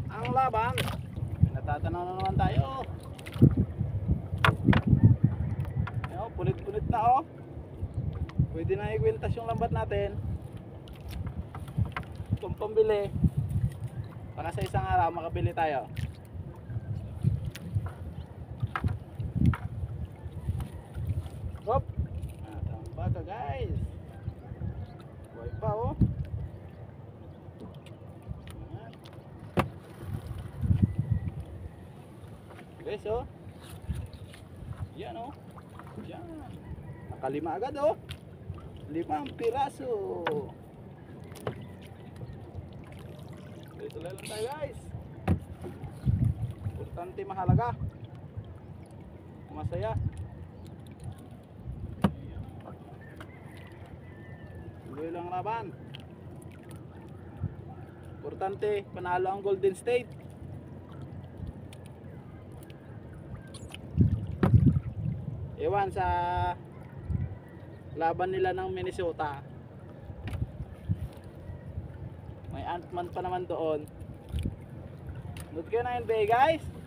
ang laban. Natatanaw na naman tayo. Ayan, punit-punit na oh. Pwede na ikwintas yung lambat natin. Kung pambili, para sa isang araw makabili tayo. Hop! Tamba ka guys. Buhay pa oh. Ayan. Guys oh. Yan oh. Yan. Nakalima agad oh. 5 piraso. Dito lang tayo guys. Importante mahalaga. Masaya. Tuloy lang laban. Importante panalo ang Golden State. Ewan sa laban nila ng Minnesota. May Ant-Man pa naman doon. Nood kayo na NBA guys.